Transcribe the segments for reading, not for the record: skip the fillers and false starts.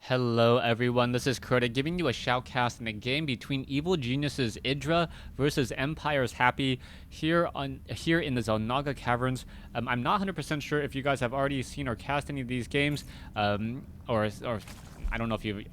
Hello everyone, this is Crota giving you a shoutcast in a game between Evil Genius's Idra versus Empire's Happy here in the Xel'Naga Caverns. I'm not 100% sure if you guys have already seen or cast any of these games, or I don't know if you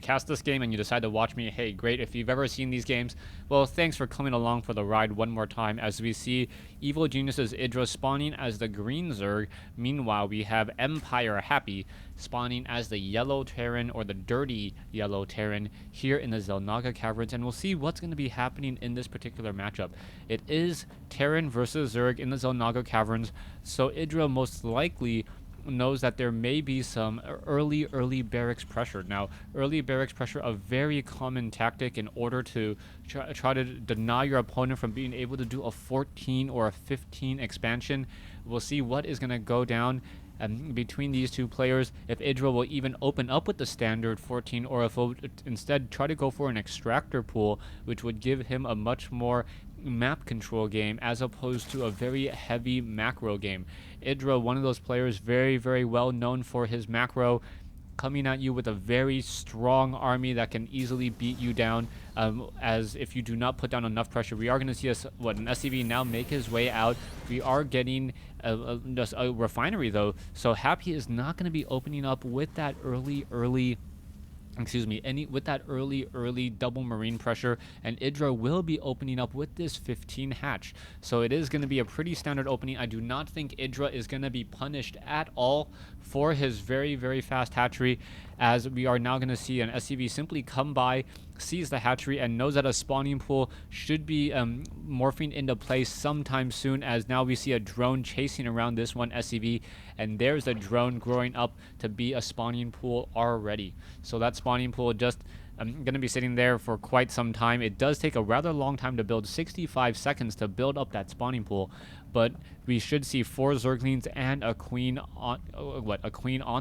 cast this game and you decide to watch me, hey, great. If you've ever seen these games, well, thanks for coming along for the ride one more time as we see Evil Genius's Idra spawning as the green Zerg. Meanwhile, we have Empire Happy spawning as the yellow Terran, or the dirty yellow Terran, here in the Xel'Naga Caverns, and we'll see what's going to be happening in this particular matchup. It is Terran versus Zerg in the Xel'Naga Caverns, so Idra most likely knows that there may be some early barracks pressure. Now, early barracks pressure, a very common tactic in order to try to deny your opponent from being able to do a 14 or a 15 expansion. We'll see what is going to go down between these two players, if Idra will even open up with the standard 14, or if he'll instead try to go for an extractor pool, which would give him a much more map control game as opposed to a very heavy macro game. Idra, one of those players very well known for his macro, coming at you with a very strong army that can easily beat you down, as if you do not put down enough pressure. We are going to see an SCV now make his way out. We are getting just a refinery though, so Happy is not going to be opening up with that early double marine pressure, and Idra will be opening up with this 15 hatch. So it is going to be a pretty standard opening. I do not think Idra is going to be punished at all for his very fast hatchery, as we are now going to see an SCV simply come by, sees the hatchery, and knows that a spawning pool should be morphing into place sometime soon, as now we see a drone chasing around this one SCV, and there's a drone growing up to be a spawning pool already. So that spawning pool just going to be sitting there for quite some time. It does take a rather long time to build, 65 seconds to build up that spawning pool, but we should see 4 Zerglings and a queen on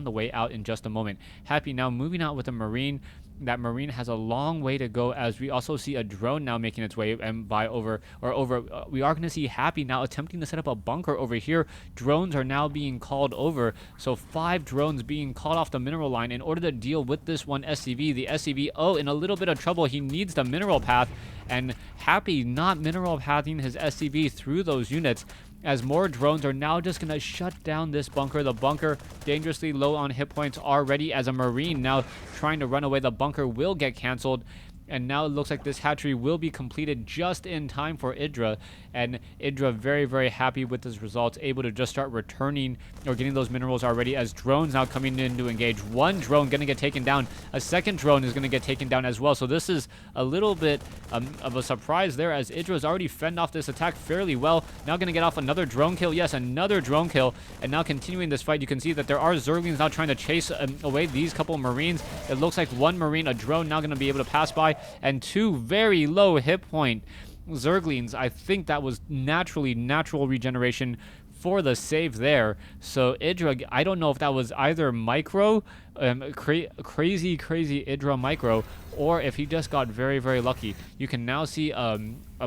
the way out in just a moment. Happy now moving out with a marine. That marine has a long way to go, as we also see a drone now making its way we are going to see Happy now attempting to set up a bunker over here. Drones are now being called over, so 5 drones being called off the mineral line in order to deal with this one SCV. The SCV, in a little bit of trouble. He needs the mineral path, and Happy not mineral pathing his SCV through those units, as more drones are now just going to shut down this bunker. The bunker dangerously low on hit points already, as a marine now trying to run away. The bunker will get cancelled, and now it looks like this hatchery will be completed just in time for Idra, and Idra very happy with his results, able to just start returning or getting those minerals already, as drones now coming in to engage. One drone going to get taken down, a second drone is going to get taken down as well, so this is a little bit of a surprise there, as Idra's already fended off this attack fairly well. Now going to get off another drone kill, yes, another drone kill, and now continuing this fight. You can see that there are Zerglings now trying to chase away these couple Marines. It looks like one Marine, a drone, now going to be able to pass by, and 2 very low hit point Zerglings. I think that was natural regeneration for the save there. So Idra, I don't know if that was either micro, crazy Idra micro, or if he just got very lucky. You can now see a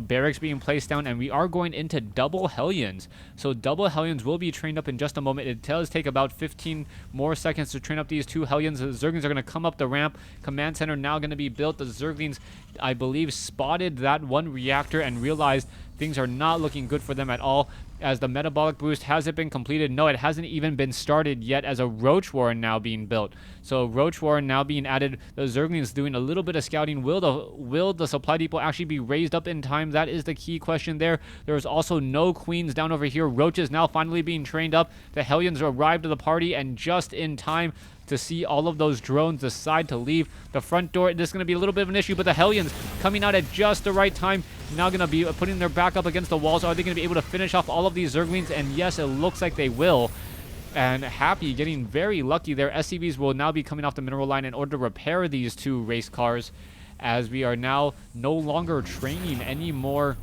barracks being placed down, and we are going into double Hellions. So double Hellions will be trained up in just a moment. It does take about 15 more seconds to train up these 2 Hellions. The Zerglings are going to come up the ramp. Command center now going to be built. The Zerglings, I believe, spotted that one reactor and realized things are not looking good for them at all, as the metabolic boost, has it been completed? No, it hasn't even been started yet, as a Roach Warren now being built. So Roach Warren now being added. The Zerglings doing a little bit of scouting. Will the supply depot actually be raised up in time? That is the key question there. There's also no queens down over here. Roaches now finally being trained up. The Hellions arrived to the party, and just in time to see all of those drones decide to leave the front door. This is going to be a little bit of an issue, but the Hellions coming out at just the right time, now going to be putting their back up against the walls. Are they going to be able to finish off all of these Zerglings? And yes, it looks like they will. And Happy getting very lucky there. SCVs will now be coming off the mineral line in order to repair these 2 race cars, as we are now no longer training any more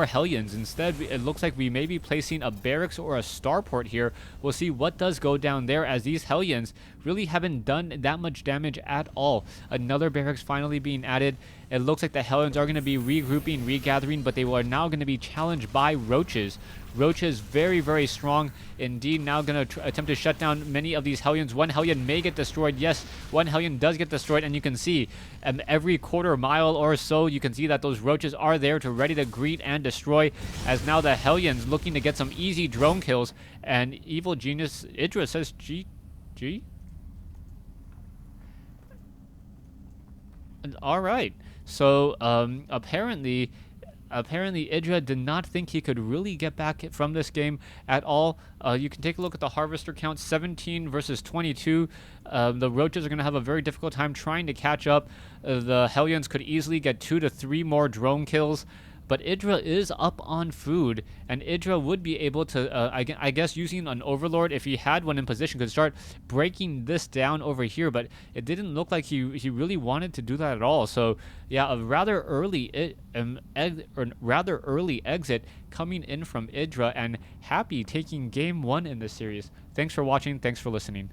Hellions. Instead, it looks like we may be placing a barracks or a starport here. We'll see what does go down there, as these Hellions really haven't done that much damage at all. Another barracks finally being added, It looks like the Hellions are going to be regrouping, regathering, but they are now going to be challenged by Roaches. Roaches very, very strong indeed, now going to attempt to shut down many of these Hellions. One Hellion may get destroyed. Yes, one Hellion does get destroyed, and you can see every quarter mile or so, you can see that those Roaches are there to ready to greet and destroy, as now the Hellions looking to get some easy drone kills, and Evil Genius Idra says G? All right. So apparently Idra did not think he could really get back from this game at all. You can take a look at the harvester count, 17 versus 22. The Roaches are going to have a very difficult time trying to catch up. The Hellions could easily get 2 to 3 more drone kills. But Idra is up on food, and Idra would be able to, I guess, using an Overlord, if he had one in position, could start breaking this down over here. But it didn't look like he really wanted to do that at all. So yeah, a rather early exit coming in from Idra, and Happy taking game 1 in this series. Thanks for watching. Thanks for listening.